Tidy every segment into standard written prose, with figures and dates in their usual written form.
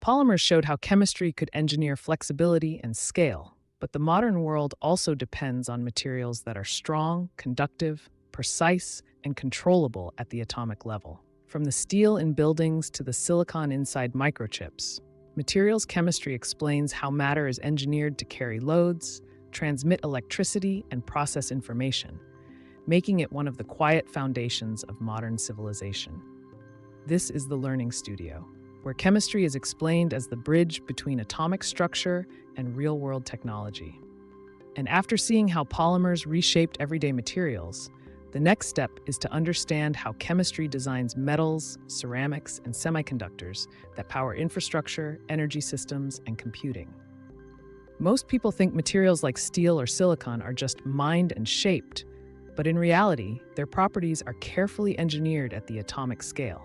Polymers showed how chemistry could engineer flexibility and scale, but the modern world also depends on materials that are strong, conductive, precise, and controllable at the atomic level. From the steel in buildings to the silicon inside microchips, materials chemistry explains how matter is engineered to carry loads, transmit electricity, and process information, making it one of the quiet foundations of modern civilization. This is the Learning Studio, where chemistry is explained as the bridge between atomic structure and real-world technology. And after seeing how polymers reshaped everyday materials, the next step is to understand how chemistry designs metals, ceramics, and semiconductors that power infrastructure, energy systems, and computing. Most people think materials like steel or silicon are just mined and shaped, but in reality, their properties are carefully engineered at the atomic scale.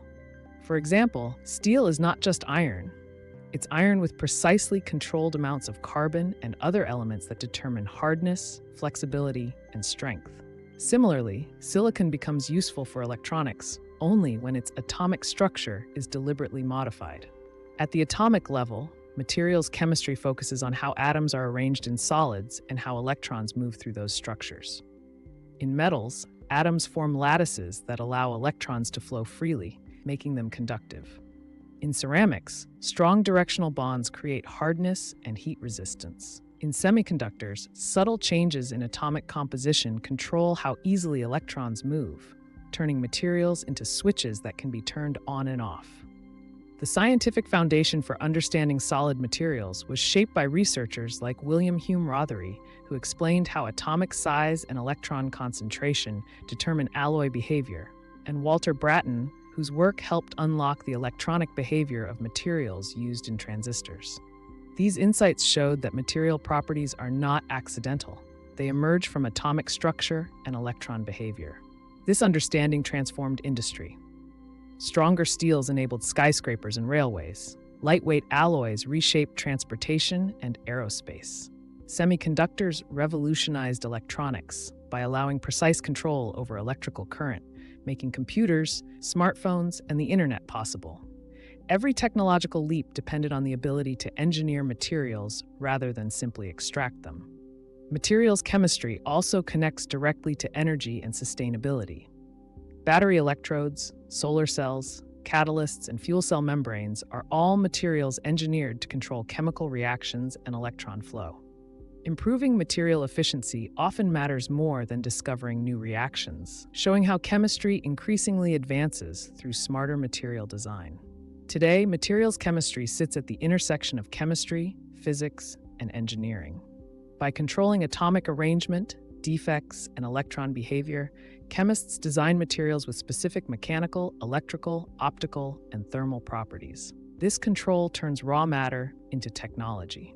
For example, steel is not just iron. It's iron with precisely controlled amounts of carbon and other elements that determine hardness, flexibility, and strength. Similarly, silicon becomes useful for electronics only when its atomic structure is deliberately modified. At the atomic level, materials chemistry focuses on how atoms are arranged in solids and how electrons move through those structures. In metals, atoms form lattices that allow electrons to flow freely, making them conductive. In ceramics, strong directional bonds create hardness and heat resistance. In semiconductors, subtle changes in atomic composition control how easily electrons move, turning materials into switches that can be turned on and off. The scientific foundation for understanding solid materials was shaped by researchers like William Hume Rothery, who explained how atomic size and electron concentration determine alloy behavior, and Walter Brattain, whose work helped unlock the electronic behavior of materials used in transistors. These insights showed that material properties are not accidental. They emerge from atomic structure and electron behavior. This understanding transformed industry. Stronger steels enabled skyscrapers and railways. Lightweight alloys reshaped transportation and aerospace. Semiconductors revolutionized electronics by allowing precise control over electrical current, making computers, smartphones, and the internet possible. Every technological leap depended on the ability to engineer materials rather than simply extract them. Materials chemistry also connects directly to energy and sustainability. Battery electrodes, solar cells, catalysts, and fuel cell membranes are all materials engineered to control chemical reactions and electron flow. Improving material efficiency often matters more than discovering new reactions, showing how chemistry increasingly advances through smarter material design. Today, materials chemistry sits at the intersection of chemistry, physics, and engineering. By controlling atomic arrangement, defects, and electron behavior, chemists design materials with specific mechanical, electrical, optical, and thermal properties. This control turns raw matter into technology.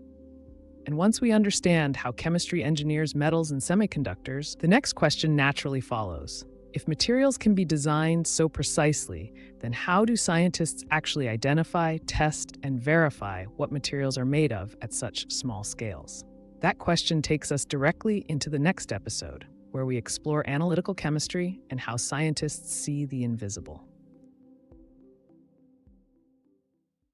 And once we understand how chemistry engineers metals and semiconductors, the next question naturally follows. If materials can be designed so precisely, then how do scientists actually identify, test, and verify what materials are made of at such small scales? That question takes us directly into the next episode, where we explore analytical chemistry and how scientists see the invisible.